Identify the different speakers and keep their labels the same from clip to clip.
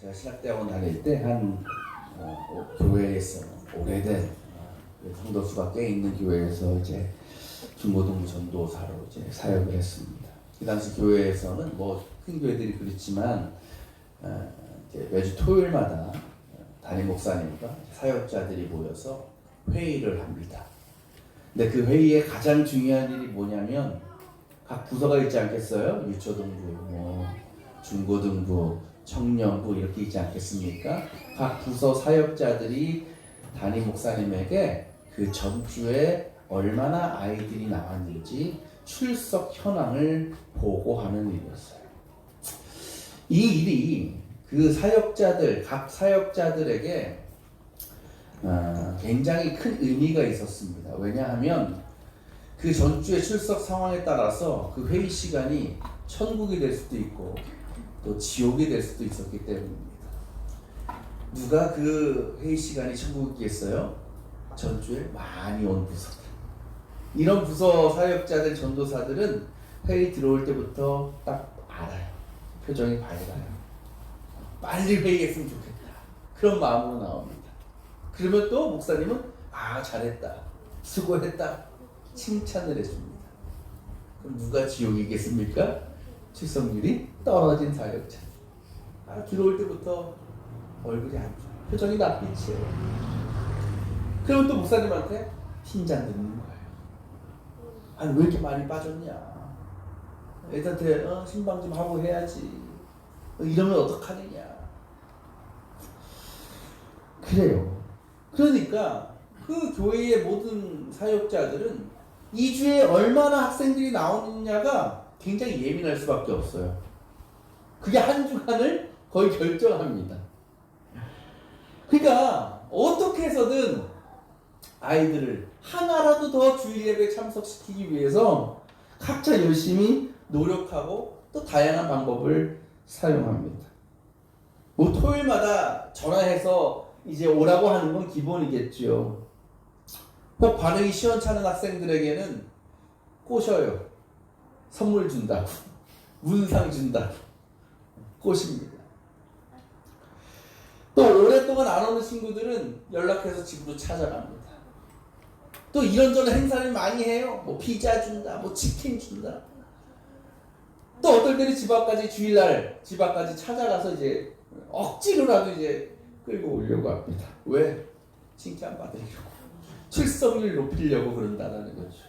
Speaker 1: 제가 신학대학원 다닐 때 한 교회에서 오래된 성도수가 꽤 있는 교회에서 이제 중고등부 전도사로 이제 사역을 했습니다. 그 당시 교회에서는 뭐 큰 교회들이 그렇지만 이제 매주 토요일마다 담임 목사님과 사역자들이 모여서 회의를 합니다. 근데 그 회의에 가장 중요한 일이 뭐냐면 각 부서가 있지 않겠어요? 유초등부, 뭐 중고등부, 청년부 이렇게 있지 않겠습니까? 각 부서 사역자들이 담임 목사님에게 그 전주에 얼마나 아이들이 나왔는지 출석 현황을 보고하는 일이었어요. 이 일이 그 사역자들, 각 사역자들에게 굉장히 큰 의미가 있었습니다. 왜냐하면 그 전주의 출석 상황에 따라서 그 회의 시간이 천국이 될 수도 있고 또 지옥이 될 수도 있었기 때문입니다. 누가 그 회의 시간이 천국이겠어요? 전주에 많이 온 부서들. 이런 부서 사역자들, 전도사들은 회의 들어올 때부터 딱 알아요. 표정이 밝아요. 빨리 회의했으면 좋겠다. 그런 마음으로 나옵니다. 그러면 또 목사님은 잘했다, 수고했다 칭찬을 해줍니다. 그럼 누가 지옥이겠습니까? 출석률이 떨어진 사역자. 들어올 때부터 얼굴이 안 좋아요. 표정이 낯빛이에요. 그러면 또 목사님한테 핀잔 듣는 거예요. 왜 이렇게 많이 빠졌냐? 애들한테 신방 좀 하고 해야지. 이러면 어떡하느냐? 그래요. 그러니까 그 교회의 모든 사역자들은 2주에 얼마나 학생들이 나오느냐가 굉장히 예민할 수밖에 없어요. 그게 한 주간을 거의 결정합니다. 그러니까 어떻게 해서든 아이들을 하나라도 더 주일 예배에 참석시키기 위해서 각자 열심히 노력하고 또 다양한 방법을 사용합니다. 뭐 토요일마다 전화해서 이제 오라고 하는 건 기본이겠죠. 꼭 반응이 시원찮은 학생들에게는 꼬셔요. 선물 준다고, 문상 준다고 꼬십니다. 또 오랫동안 안 오는 친구들은 연락해서 집으로 찾아갑니다. 또 이런저런 행사를 많이 해요. 뭐 피자 준다, 뭐 치킨 준다. 또 어떨 때는 집 앞까지, 주일날 집 앞까지 찾아가서 이제 억지로라도 이제 끌고 오려고 합니다. 왜? 칭찬 받으려고, 출석률 높이려고 그런다는 거죠.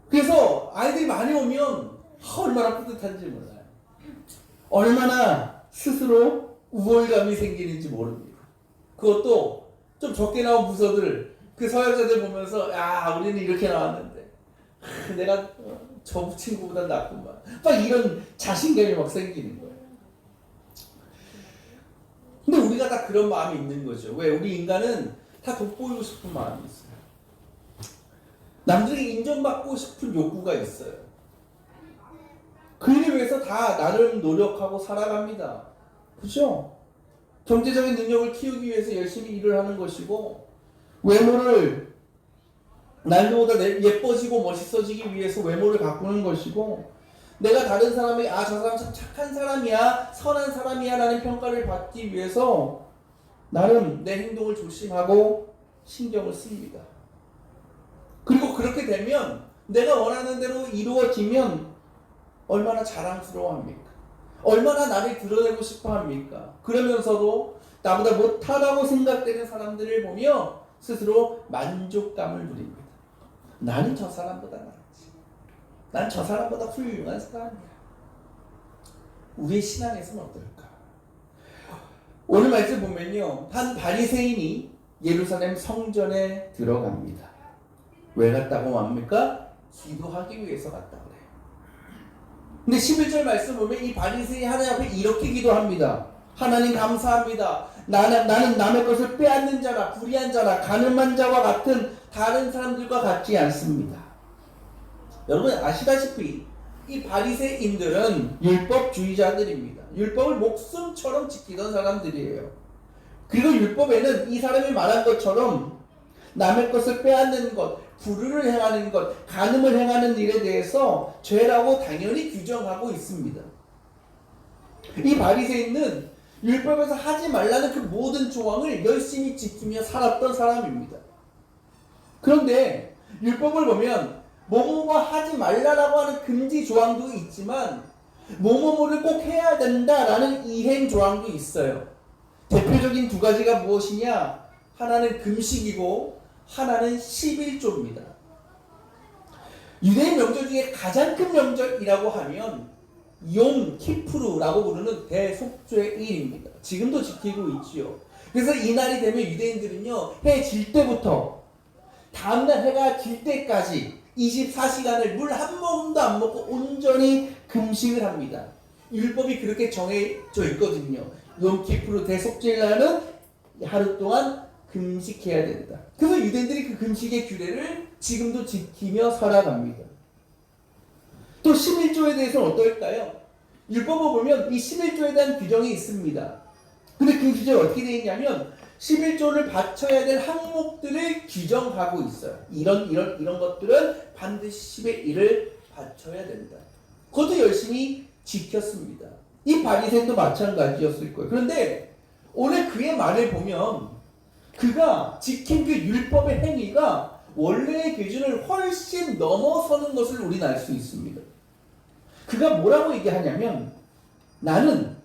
Speaker 1: 그래서 아이들이 많이 오면 얼마나 뿌듯한지 몰라요. 얼마나 스스로 우월감이 생기는지 모릅니다. 그것도 좀 적게 나온 부서들, 그 서열자들 보면서 우리는 이렇게 나왔는데 내가 저 친구보다 낫구만, 막 이런 자신감이 막 생기는 거예요. 근데 우리가 다 그런 마음이 있는 거죠. 왜? 우리 인간은 다 돋보이고 싶은 마음이 있어요. 남들에게 인정받고 싶은 욕구가 있어요. 그 일을 위해서 다 나름 노력하고 살아갑니다. 그죠? 경제적인 능력을 키우기 위해서 열심히 일을 하는 것이고, 외모를 날보다 예뻐지고 멋있어지기 위해서 외모를 바꾸는 것이고, 내가 다른 사람에게 저 사람 참 착한 사람이야, 선한 사람이야 라는 평가를 받기 위해서 나름 내 행동을 조심하고 신경을 씁니다. 그리고 그렇게 되면 내가 원하는 대로 이루어지면 얼마나 자랑스러워합니까? 얼마나 나를 드러내고 싶어합니까? 그러면서도 나보다 못하다고 생각되는 사람들을 보며 스스로 만족감을 누립니다. 나는 저 사람보다 낫지. 난 저 사람보다 훌륭한 사람이야. 우리의 신앙에서는 어떨까? 오늘 말씀 보면요, 한 바리새인이 예루살렘 성전에 들어갑니다. 왜 갔다고 합니까? 기도하기 위해서 갔다고 그래요. 근데 11절 말씀 보면 이 바리새인이 하나님 앞에 이렇게 기도합니다. 하나님 감사합니다. 나는 남의 것을 빼앗는 자나 불의한 자나 가늠한 자와 같은 다른 사람들과 같지 않습니다. 여러분 아시다시피 이 바리새인들은 율법주의자들입니다. 율법을 목숨처럼 지키던 사람들이에요. 그리고 율법에는 이 사람이 말한 것처럼 남의 것을 빼앗는 것, 불의를 행하는 것, 간음을 행하는 일에 대해서 죄라고 당연히 규정하고 있습니다. 이 바리새인은 율법에서 하지 말라는 그 모든 조항을 열심히 지키며 살았던 사람입니다. 그런데 율법을 보면 뭐뭐뭐 하지 말라라고 하는 금지 조항도 있지만 뭐뭐뭐를 꼭 해야 된다라는 이행 조항도 있어요. 대표적인 두 가지가 무엇이냐? 하나는 금식이고 하나는 11조입니다. 유대인 명절 중에 가장 큰 명절이라고 하면 욤 키푸르라고 부르는 대속죄의 일입니다. 지금도 지키고 있지요. 그래서 이날이 되면 유대인들은요, 해 질 때부터 다음날 해가 질 때까지 24시간을 물 한 모금도 안 먹고 온전히 금식을 합니다. 율법이 그렇게 정해져 있거든요. 욤 키푸르 대속죄일 날은 하루 동안 금식해야 된다. 그래서 유대인들이 그 금식의 규례를 지금도 지키며 살아갑니다. 또 11조에 대해서는 어떨까요? 율법을 보면 이 11조에 대한 규정이 있습니다. 근데 그 규정이 어떻게 되어 있냐면 11조를 바쳐야 될 항목들을 규정하고 있어요. 이런 것들은 반드시 10의 1을 바쳐야 된다. 그것도 열심히 지켰습니다. 이 바리새인도 마찬가지였을 거예요. 그런데 오늘 그의 말을 보면 그가 지킨 그 율법의 행위가 원래의 기준을 훨씬 넘어서는 것을 우리는 알 수 있습니다. 그가 뭐라고 얘기하냐면 나는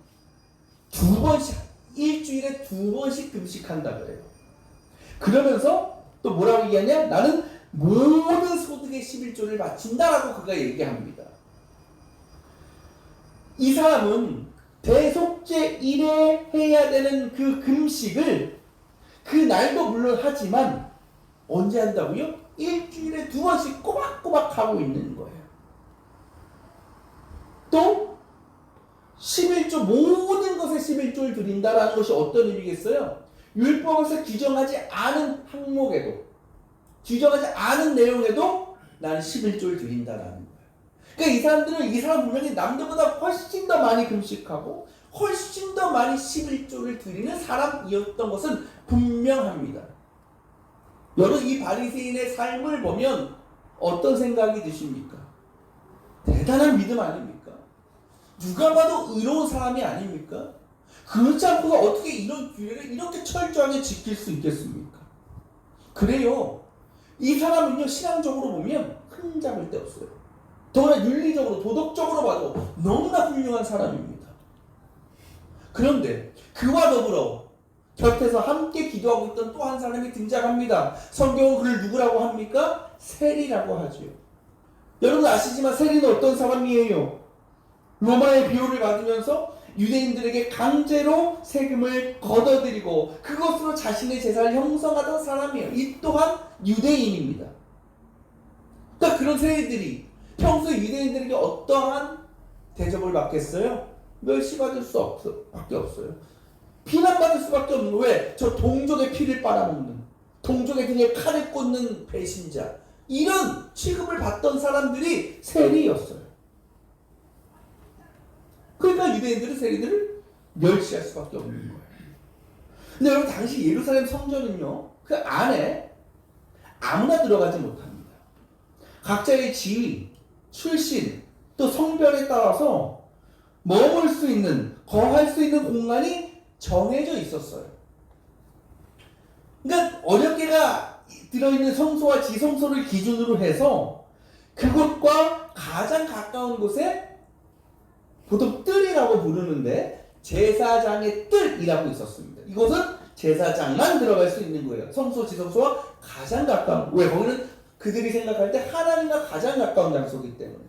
Speaker 1: 일주일에 2번씩 금식한다 그래요. 그러면서 또 뭐라고 얘기하냐? 나는 모든 소득의 11조를 바친다라고 그가 얘기합니다. 이 사람은 대속죄 일에 해야 되는 그 금식을 그 날도 물론 하지만 언제 한다고요? 일주일에 2번씩 꼬박꼬박 하고 있는 거예요. 또 11조 모든 것에 11조를 드린다라는 것이 어떤 의미겠어요? 율법에서 규정하지 않은 항목에도 규정하지 않은 내용에도 나는 11조를 드린다라는 거예요. 그러니까 이 사람 분명히 남들보다 훨씬 더 많이 금식하고 훨씬 더 많이 11조를 드리는 사람이었던 것은 분명합니다. 여러분 이 바리새인의 삶을 보면 어떤 생각이 드십니까? 대단한 믿음 아닙니까? 누가 봐도 의로운 사람이 아닙니까? 그렇지 않고서 어떻게 이런 규례를 이렇게 철저하게 지킬 수 있겠습니까? 그래요. 이 사람은요 신앙적으로 보면 흠잡을 데 없어요. 더구나 윤리적으로 도덕적으로 봐도 너무나 훌륭한 사람입니다. 그런데 그와 더불어 곁에서 함께 기도하고 있던 또 한 사람이 등장합니다. 성경은 그를 누구라고 합니까? 세리라고 하죠. 여러분 아시지만 세리는 어떤 사람이에요? 로마의 비호를 받으면서 유대인들에게 강제로 세금을 걷어들이고 그것으로 자신의 재산을 형성하던 사람이에요. 이 또한 유대인입니다. 그러니까 그런 세리들이 평소에 유대인들에게 어떠한 대접을 받겠어요? 멸시받을 수밖에 없어요. 비난받을 수밖에 없는 거예요. 왜? 저 동족의 피를 빨아먹는, 동족의 등에 칼을 꽂는 배신자, 이런 취급을 받던 사람들이 세리였어요. 그러니까 유대인들은 세리들을 멸시할 수밖에 없는 거예요. 근데 여러분 당시 예루살렘 성전은요 그 안에 아무나 들어가지 못합니다. 각자의 지위, 출신, 또 성별에 따라서 머물 수 있는, 거할 수 있는 공간이 정해져 있었어요. 그러니까 어렵게가 들어있는 성소와 지성소를 기준으로 해서 그곳과 가장 가까운 곳에 보통 뜰이라고 부르는데 제사장의 뜰이라고 있었습니다. 이곳은 제사장만 들어갈 수 있는 거예요. 성소, 지성소와 가장 가까운. 왜? 거기는 그들이 생각할 때 하나님과 가장 가까운 장소이기 때문에.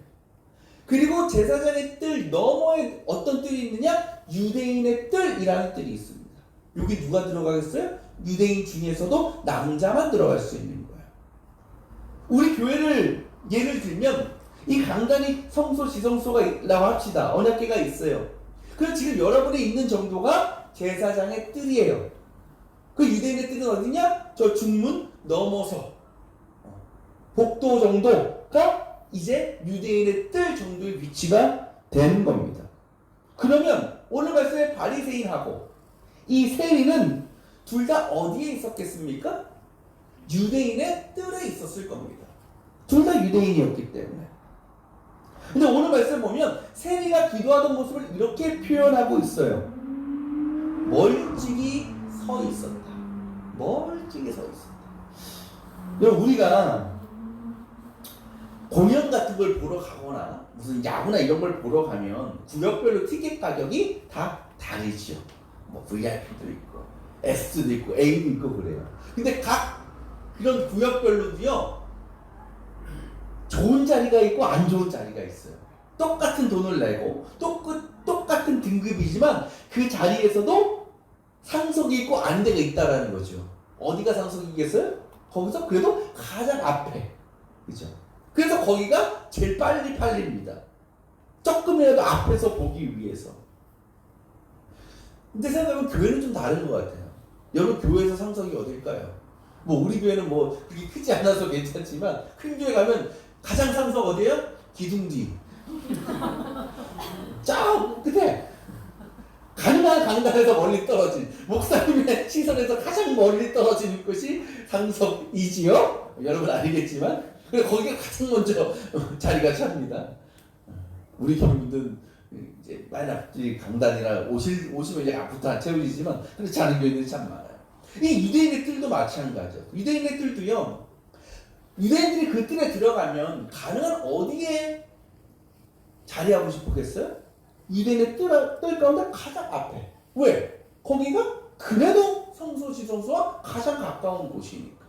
Speaker 1: 그리고 제사장의 뜰 너머에 어떤 뜰이 있느냐? 유대인의 뜰이라는 뜰이 있습니다. 여기 누가 들어가겠어요? 유대인 중에서도 남자만 들어갈 수 있는 거예요. 우리 교회를 예를 들면 이 강단이 성소, 지성소가 있다고 합시다. 언약궤가 있어요. 그럼 지금 여러분이 있는 정도가 제사장의 뜰이에요. 그 유대인의 뜰은 어디냐? 저 중문 넘어서 복도 정도가 이제 유대인의 뜰 정도의 위치가 되는 겁니다. 그러면 오늘 말씀의 바리새인하고 이 세리는 둘 다 어디에 있었겠습니까? 유대인의 뜰에 있었을 겁니다. 둘 다 유대인이었기 때문에. 근데 오늘 말씀 보면 세리가 기도하던 모습을 이렇게 표현하고 있어요. 멀찍이 서 있었다. 멀찍이 서 있었다. 여러분, 우리가 공연 같은 걸 보러 가거나 무슨 야구나 이런 걸 보러 가면 구역별로 티켓 가격이 다 다르지요. 뭐 VIP도 있고 S도 있고 A도 있고 그래요. 근데 각 그런 구역별로도요, 좋은 자리가 있고 안 좋은 자리가 있어요. 똑같은 돈을 내고 똑같은 등급이지만 그 자리에서도 상석이 있고 안 데가 있다라는 거죠. 어디가 상석이겠어요? 거기서 그래도 가장 앞에, 그죠? 그래서 거기가 제일 빨리 팔립니다. 조금이라도 앞에서 보기 위해서. 근데 생각해보면 교회는 좀 다른 것 같아요. 여러분, 교회에서 상석이 어딜까요? 뭐 우리 교회는 뭐 그렇게 크지 않아서 괜찮지만 큰 교회 가면 가장 상석 어디예요? 기둥 뒤. 쫙 끝에 가능한 강단에서 멀리 떨어진, 목사님의 시선에서 가장 멀리 떨어지는 곳이 상석이지요. 여러분 아니겠지만 거기가 가장 먼저 자리가 찹니다. 우리 교인들 이제 많이 앞뒤 강단이나 오시면 이제 앞부터 안 채워지지만 그렇지 않은 교인들이 참 많아요. 이 유대인의 뜰도 마찬가지죠. 유대인의 뜰도요, 유대인들이 그 뜰에 들어가면 가능한 어디에 자리하고 싶었겠어요? 유대인의 뜰 가운데 가장 앞에. 왜? 거기가 그래도 성소 지성소와 가장 가까운 곳이니까.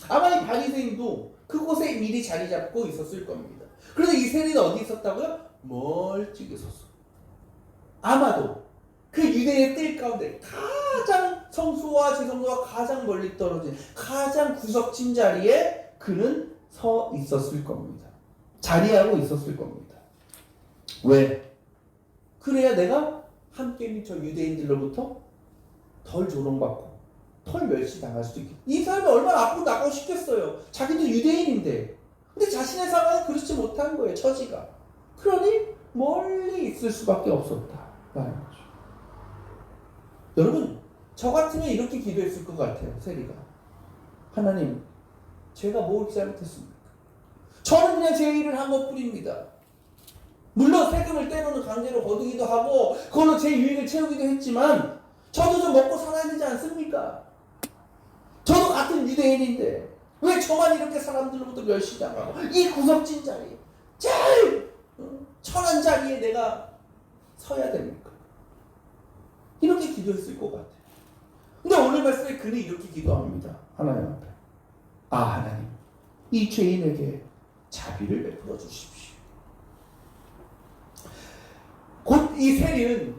Speaker 1: 아마 이 바리새인도 그곳에 미리 자리 잡고 있었을 겁니다. 그래서 이 세리는 어디 있었다고요? 멀찍이 섰어. 아마도 그 유대인의 뜰 가운데 가장 성소와 지성소와 가장 멀리 떨어진 가장 구석진 자리에 그는 서 있었을 겁니다. 자리하고 있었을 겁니다. 왜? 그래야 내가 함께 있는 저 유대인들로부터 덜 조롱받고 덜 멸시당할 수도 있겠다. 이 사람이 얼마나 앞으로 나가고 싶겠어요. 자기도 유대인인데. 근데 자신의 상황은 그렇지 못한 거예요. 처지가. 그러니 멀리 있을 수밖에 없었다라는 거죠. 여러분, 저 같으면 이렇게 기도했을 것 같아요. 세리가. 하나님, 제가 뭘 잘못했습니까? 저는 그냥 제 일을 한 것뿐입니다. 물론 세금을 때로는 강제로 거두기도 하고 그걸로 제 유익을 채우기도 했지만 저도 좀 먹고 살아야 되지 않습니까? 저도 같은 유대인인데 왜 저만 이렇게 사람들로부터 멸시당하고 이 구석진 자리, 제일 천한 자리에 내가 서야 됩니까? 이렇게 기도했을 것 같아요. 근데 오늘 말씀에 그는 이렇게 기도합니다. 하나님 앞에. 하나님, 이 죄인에게 자비를 베풀어 주십시오. 곧 이 세리는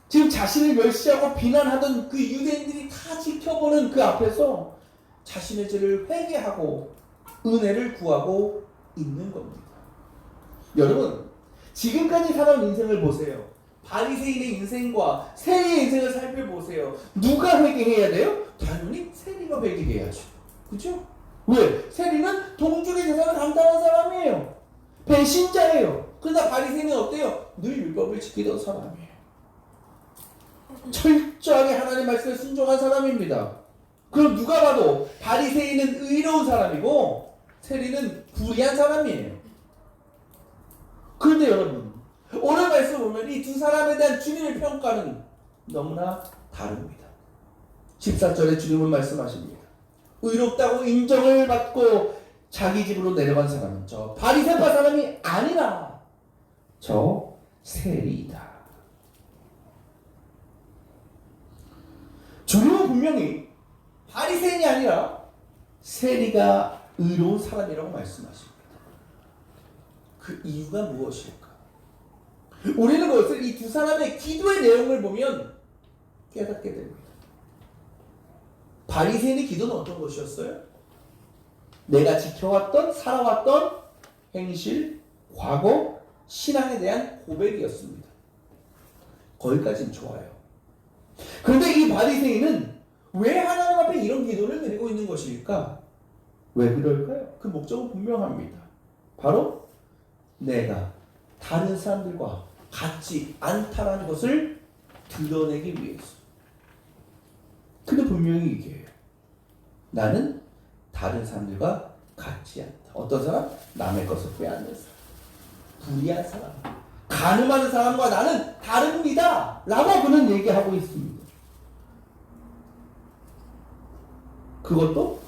Speaker 1: 지금 자신을 멸시하고 비난하던 그 유대인들이 다 지켜보는 그 앞에서 자신의 죄를 회개하고 은혜를 구하고 있는 겁니다. 여러분, 지금까지 살아온 인생을 보세요. 바리새인의 인생과 세리의 인생을 살펴보세요. 누가 회개해야 돼요? 당연히 세리가 회개해야죠. 그죠? 왜? 세리는 동족의 재산을 감당한 사람이에요. 배신자예요. 그러나 바리새인은 어때요? 늘 율법을 지키던 사람이에요. 철저하게 하나님 말씀에 순종한 사람입니다. 그럼 누가 봐도 바리새인은 의로운 사람이고 세리는 불의한 사람이에요. 그런데 여러분, 오늘 말씀 보면 이 두 사람에 대한 주님의 평가는 너무나 다릅니다. 14절에 주님은 말씀하십니다. 의롭다고 인정을 받고 자기 집으로 내려간 사람은 저 바리새파 사람이 아니라 저 세리이다. 주님은 분명히 바리새인이 아니라 세리가 의로운 사람이라고 말씀하십니다. 그 이유가 무엇일까? 우리는 그것을 이 두 사람의 기도의 내용을 보면 깨닫게 됩니다. 바리새인의 기도는 어떤 것이었어요? 내가 지켜왔던, 살아왔던 행실, 과거, 신앙에 대한 고백이었습니다. 거기까지는 좋아요. 그런데 이 바리새인은 왜 하나님 앞에 이런 기도를 드리고 있는 것일까? 왜 그럴까요? 그 목적은 분명합니다. 바로 내가 다른 사람들과 같지 않다라는 것을 드러내기 위해서. 그는 분명히 얘기해요. 나는 다른 사람들과 같지 않다. 어떤 사람? 남의 것을 빼앗는 사람. 불의한 사람, 간음하는 사람과 나는 다릅니다 라고 그는 얘기하고 있습니다. 그것도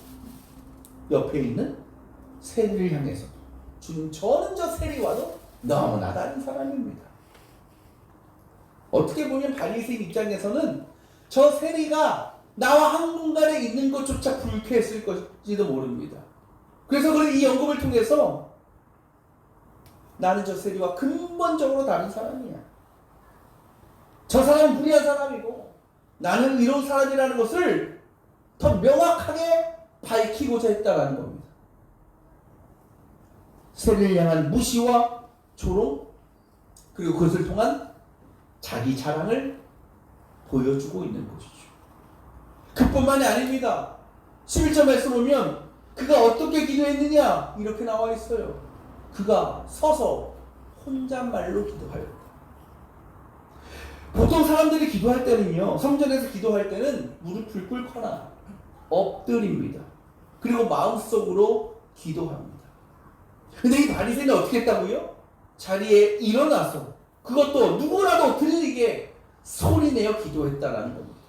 Speaker 1: 옆에 있는 세리를 향해서 주님, 저는 저 세리와도 너무나 다른 사람입니다. 어떻게 보면 바리새인 입장에서는 저 세리가 나와 한 공간에 있는 것조차 불쾌했을 것인지도 모릅니다. 그래서 그는 이 연금을 통해서 나는 저 세리와 근본적으로 다른 사람이야. 저 사람은 불의한 사람이고 나는 의로운 사람이라는 것을 더 명확하게 밝히고자 했다라는 겁니다. 세리를 향한 무시와 조롱, 그리고 그것을 통한 자기 자랑을 보여주고 있는 것이죠. 그뿐만이 아닙니다. 11절 말씀 보면 그가 어떻게 기도했느냐 이렇게 나와 있어요. 그가 서서 혼잣말로 기도하였다. 보통 사람들이 기도할 때는요, 성전에서 기도할 때는 무릎을 꿇거나 엎드립니다. 그리고 마음속으로 기도합니다. 근데 이 바리새인은 어떻게 했다고요? 자리에 일어나서 그것도 누구라도 들리게 소리내어 기도했다라는 겁니다.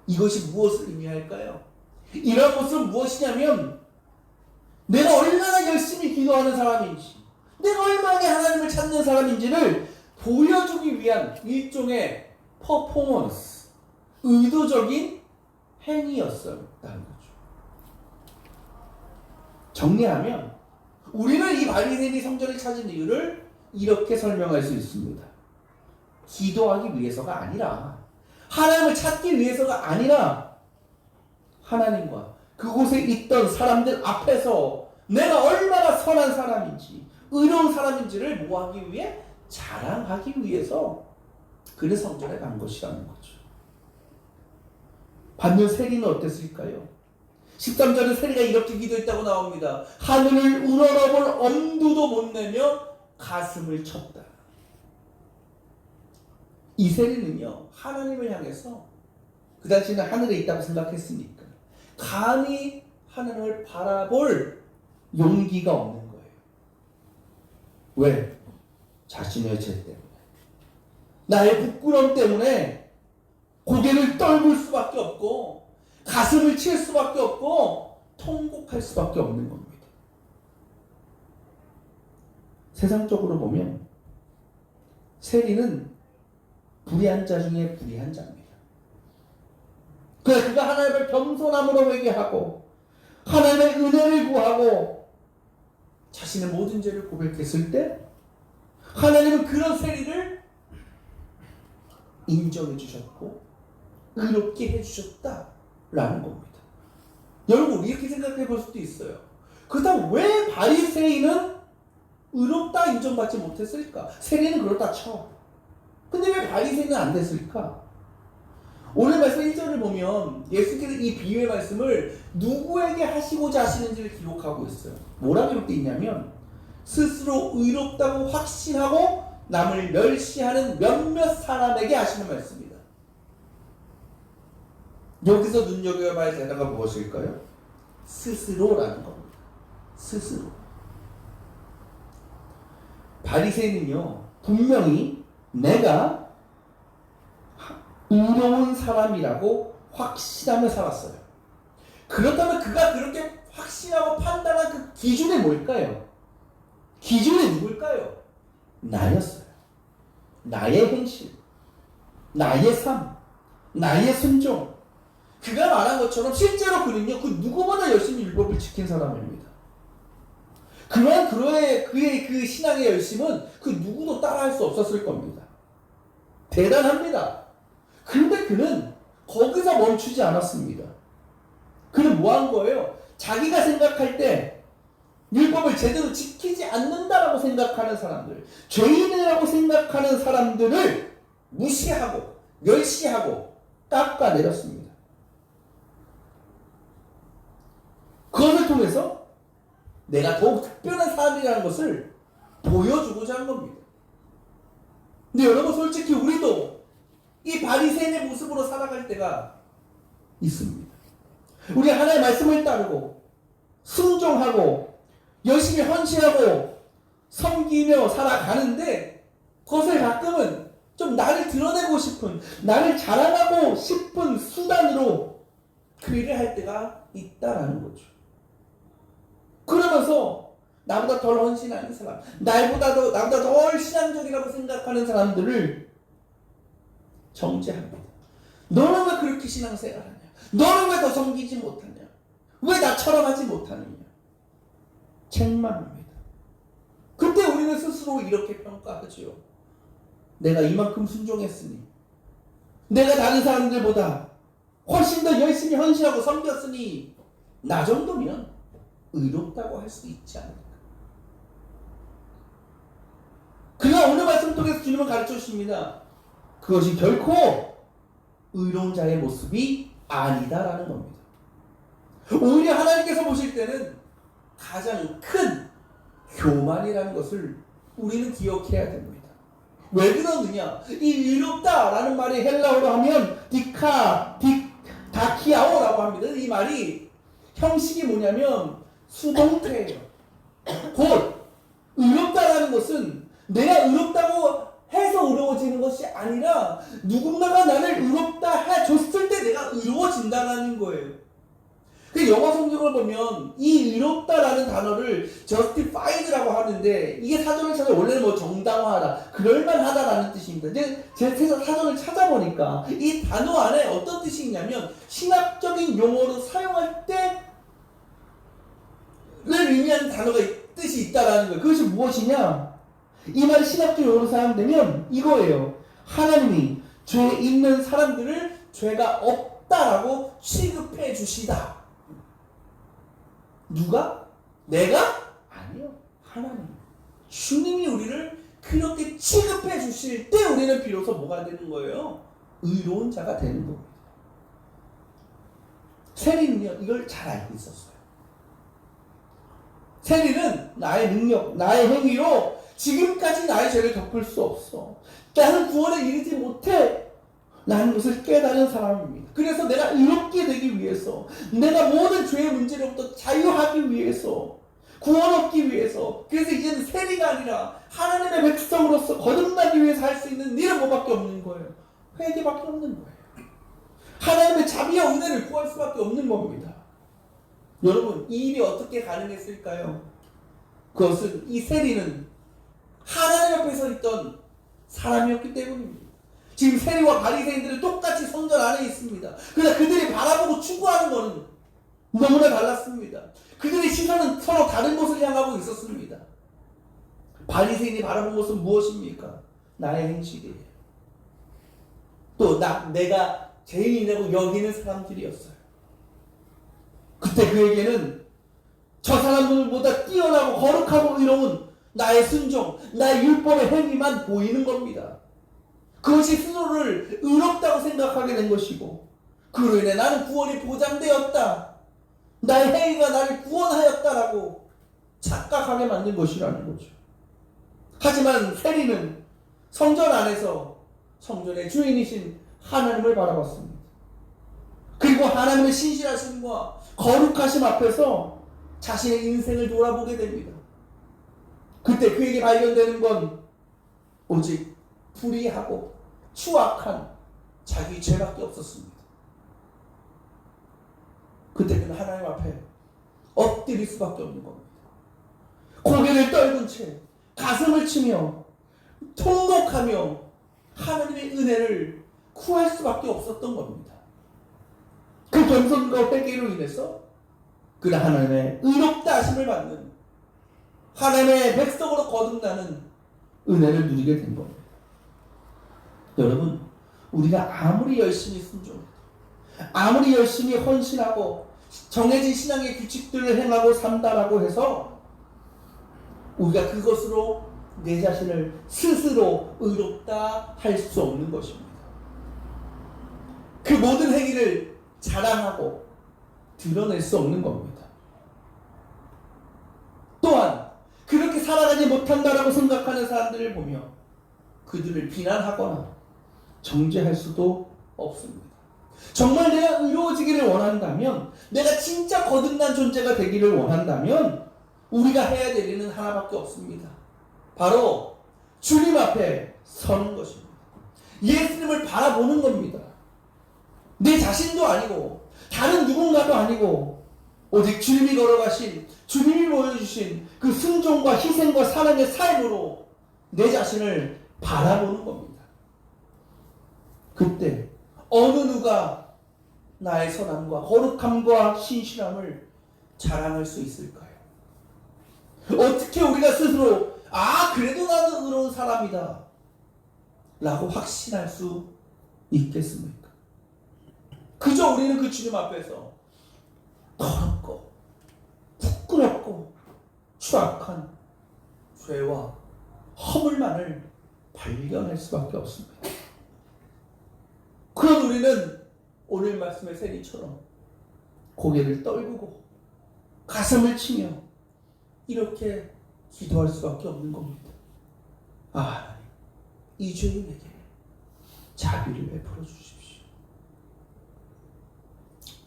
Speaker 1: 이것이 무엇을 의미할까요? 이런 것은 무엇이냐면 내가 얼마나 열심히 기도하는 사람인지, 내가 얼마나 하나님을 찾는 사람인지를 보여주기 위한 일종의 퍼포먼스, 의도적인 행위였다는 거죠. 정리하면 우리는 이 바리새인이 성전을 찾은 이유를 이렇게 설명할 수 있습니다. 기도하기 위해서가 아니라, 하나님을 찾기 위해서가 아니라, 하나님과 그곳에 있던 사람들 앞에서 내가 얼마나 선한 사람인지, 의로운 사람인지를 뭐하기 위해? 자랑하기 위해서 그는 성전에 간 것이라는 거죠. 반면 세리는 어땠을까요? 13절에 세리가 이렇게 기도했다고 나옵니다. 하늘을 우러러볼 엄두도 못 내며 가슴을 쳤다. 이 세리는요, 하나님을 향해서, 그 당시에는 하늘에 있다고 생각했으니까 감히 하늘을 바라볼 용기가 없는 거예요. 왜? 자신의 죄 때문에, 나의 부끄러움 때문에 고개를 떨굴 수밖에 없고 가슴을 칠 수밖에 없고 통곡할 수밖에 없는 겁니다. 세상적으로 보면 세리는 불의한 자 중에 불의한 자입니다. 그가 하나님을 겸손함으로 회개하고 하나님의 은혜를 구하고 자신의 모든 죄를 고백했을 때 하나님은 그런 세리를 인정해 주셨고 의롭게 해주셨다라는 겁니다. 여러분, 이렇게 생각해 볼 수도 있어요. 그렇다면 왜 바리새인은 의롭다 인정받지 못했을까? 세리는 그렇다 쳐. 근데 왜 바리새인은 안 됐을까? 오늘 말씀 1절을 보면 예수께서 이 비유의 말씀을 누구에게 하시고자 하시는지를 기록하고 있어요. 뭐라고 기록되어 있냐면 스스로 의롭다고 확신하고 남을 멸시하는 몇몇 사람에게 하시는 말씀입니다. 여기서 눈여겨봐야 할 단어가 무엇일까요? 스스로라는 겁니다. 스스로. 바리새인은요, 분명히 내가 의로운 사람이라고 확신하며 살았어요. 그렇다면 그가 그렇게 확신하고 판단한 그 기준이 뭘까요? 기준이 누굴까요? 나였어요. 나의 행실, 나의 삶, 나의 순종. 그가 말한 것처럼 실제로 그는요, 그 누구보다 열심히 율법을 지킨 사람입니다. 그러한 그의 그 신앙의 열심은 그 누구도 따라할 수 없었을 겁니다. 대단합니다. 그런데 그는 거기서 멈추지 않았습니다. 그는 뭐 한 거예요? 자기가 생각할 때 율법을 제대로 지키지 않는다라고 생각하는 사람들, 죄인이라고 생각하는 사람들을 무시하고 멸시하고 깎아내렸습니다. 그것을 통해서 내가 더욱 특별한 사람이라는 것을 보여주고자 한 겁니다. 근데 여러분, 솔직히 우리도 이 바리새인의 모습으로 살아갈 때가 있습니다. 우리 하나님의 말씀을 따르고 순종하고 열심히 헌신하고 섬기며 살아가는데 그것을 가끔은 좀 나를 드러내고 싶은, 나를 자랑하고 싶은 수단으로 그 일을 할 때가 있다라는 거죠. 그러면서 나보다 덜 헌신하는 사람, 나보다 덜 신앙적이라고 생각하는 사람들을 정죄합니다. 너는 왜 그렇게 신앙생활하냐? 너는 왜 더 섬기지 못하냐? 왜 나처럼 하지 못하느냐? 책망합니다. 그때 우리는 스스로 이렇게 평가하죠. 내가 이만큼 순종했으니, 내가 다른 사람들보다 훨씬 더 열심히 헌신하고 섬겼으니 나 정도면 의롭다고 할 수 있지 않을까. 그러나 오늘 말씀 통해서 주님은 가르쳐 주십니다. 그것이 결코 의로운 자의 모습이 아니다라는 겁니다. 오히려 하나님께서 보실 때는 가장 큰 교만이라는 것을 우리는 기억해야 됩니다. 왜 그러느냐? 이 의롭다라는 말이 헬라어로 하면 다키아오라고 합니다. 이 말이 형식이 뭐냐면 수동태예요. 곧 의롭다라는 것은 내가 의롭다고 해서 의로워지는 것이 아니라 누군가가 나를 의롭다 해줬을 때 내가 의로워진다는 거예요. 그 영어 성경을 보면 이 의롭다라는 단어를 justified라고 하는데 이게 사전을 찾아 원래는 뭐 정당화하다, 그럴만하다라는 뜻입니다. 근데 제가 사전을 찾아보니까 이 단어 안에 어떤 뜻이 있냐면 신학적인 용어로 사용할 때를 의미하는 단어가 뜻이 있다라는 거예요. 그것이 무엇이냐? 이 말이 신학적 용어로 사용되면 이거예요. 하나님이 죄 있는 사람들을 죄가 없다라고 취급해 주시다. 누가? 내가? 아니요. 하나님. 주님이 우리를 그렇게 취급해 주실 때 우리는 비로소 뭐가 되는 거예요? 의로운 자가 되는 겁니다. 세리는요, 이걸 잘 알고 있었어요. 세리는 나의 능력, 나의 행위로 지금까지 나의 죄를 덮을 수 없어. 나는 구원에 이르지 못해. 라는 것을 깨달은 사람입니다. 그래서 내가 의롭게 되기 위해서, 내가 모든 죄의 문제로부터 자유하기 위해서, 구원 얻기 위해서, 그래서 이제는 세리가 아니라 하나님의 백성으로서 거듭나기 위해서 할 수 있는 일은 뭐밖에 없는 거예요? 회개밖에 없는 거예요. 하나님의 자비와 은혜를 구할 수밖에 없는 겁니다. 여러분, 이 일이 어떻게 가능했을까요? 그것은 이 세리는 하나님 옆에 서 있던 사람이었기 때문입니다. 지금 세리와 바리새인들은 똑같이 성전 안에 있습니다. 그러나 그들이 바라보고 추구하는 것은 너무나 달랐습니다. 그들의 시선은 서로 다른 곳을 향하고 있었습니다. 바리새인이 바라본 것은 무엇입니까? 나의 행실이에요. 또 내가 죄인이라고 여기는 사람들이었어요. 그때 그에게는 저 사람들보다 뛰어나고 거룩하고 의로운 나의 순종, 나의 율법의 행위만 보이는 겁니다. 그것이 스스로를 의롭다고 생각하게 된 것이고, 그로 인해 나는 구원이 보장되었다, 나의 행위가 나를 구원하였다라고 착각하게 만든 것이라는 거죠. 하지만 세리는 성전 안에서 성전의 주인이신 하나님을 바라봤습니다. 그리고 하나님의 신실하심과 거룩하심 앞에서 자신의 인생을 돌아보게 됩니다. 그때 그에게 발견되는 건 오직 불의하고 추악한 자기 죄밖에 없었습니다. 그때 그는 하나님 앞에 엎드릴 수밖에 없는 겁니다. 고개를 떨군 채 가슴을 치며 통곡하며 하나님의 은혜를 구할 수밖에 없었던 겁니다. 그 겸손과 회개로 인해서 그는 하나님의 의롭다 하심을 받는, 하나님의 백성으로 거듭나는 은혜를 누리게 된 겁니다. 여러분, 우리가 아무리 열심히 순종해도, 아무리 열심히 헌신하고 정해진 신앙의 규칙들을 행하고 산다라고 해서 우리가 그것으로 내 자신을 스스로 의롭다 할 수 없는 것입니다. 그 모든 행위를 자랑하고 드러낼 수 없는 겁니다. 또한 그렇게 살아가지 못한다라고 생각하는 사람들을 보며 그들을 비난하거나 정죄할 수도 없습니다. 정말 내가 의로워지기를 원한다면, 내가 진짜 거듭난 존재가 되기를 원한다면 우리가 해야 될 일은 하나밖에 없습니다. 바로 주님 앞에 서는 것입니다. 예수님을 바라보는 겁니다. 내 자신도 아니고 다른 누군가도 아니고 오직 주님이 걸어가신, 주님이 보여주신 그 순종과 희생과 사랑의 삶으로 내 자신을 바라보는 겁니다. 그때 어느 누가 나의 선함과 거룩함과 신실함을 자랑할 수 있을까요? 어떻게 우리가 스스로 그래도 나는 의로운 사람이다 라고 확신할 수 있겠습니까? 그저 우리는 그 주님 앞에서 더럽고 부끄럽고 추악한 죄와 허물만을 발견할 수밖에 없습니다. 그런 우리는 오늘 말씀의 세리처럼 고개를 떨구고 가슴을 치며 이렇게 기도할 수밖에 없는 겁니다. 하나님, 이 죄인에게 자비를 베풀어 주십시오.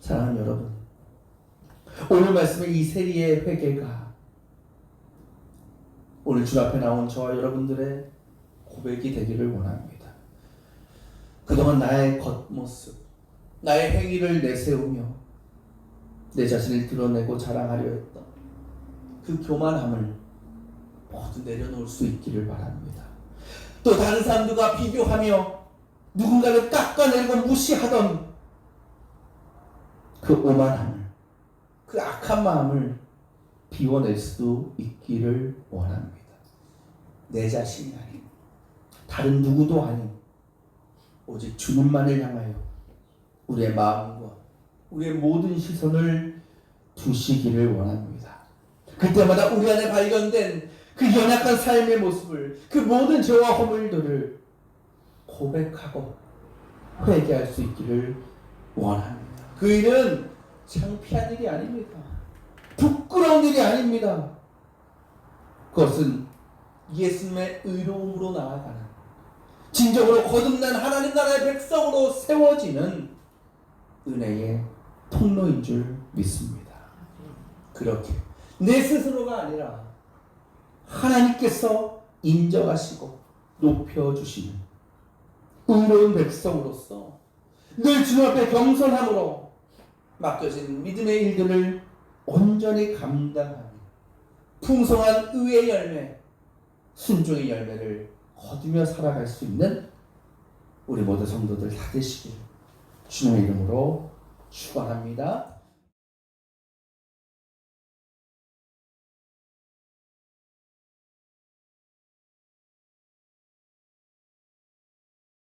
Speaker 1: 사랑하는 여러분, 오늘 말씀의 이 세리의 회개가 오늘 주 앞에 나온 저와 여러분들의 고백이 되기를 원합니다. 그동안 나의 겉모습, 나의 행위를 내세우며 내 자신을 드러내고 자랑하려 했던 그 교만함을 모두 내려놓을 수 있기를 바랍니다. 또 다른 사람들과 비교하며 누군가를 깎아내리고 무시하던 그 오만함을, 그 악한 마음을 비워낼 수 있기를 원합니다. 내 자신이 아닌, 다른 누구도 아닌 오직 주님만을 향하여 우리의 마음과 우리의 모든 시선을 두시기를 원합니다. 그때마다 우리 안에 발견된 그 연약한 삶의 모습을, 그 모든 죄와 허물들을 고백하고 회개할 수 있기를 원합니다. 그 일은 창피한 일이 아닙니다. 부끄러운 일이 아닙니다. 그것은 예수님의 의로움으로 나아가는, 진정으로 거듭난 하나님 나라의 백성으로 세워지는 은혜의 통로인 줄 믿습니다. 그렇게 내 스스로가 아니라 하나님께서 인정하시고 높여주시는 의로운 백성으로서 늘 주님 앞에 겸손함으로 맡겨진 믿음의 일들을 온전히 감당하며 풍성한 의의 열매, 순종의 열매를 거두며 살아갈 수 있는 우리 모두 성도들 다 되시길 주님의 이름으로 축원합니다.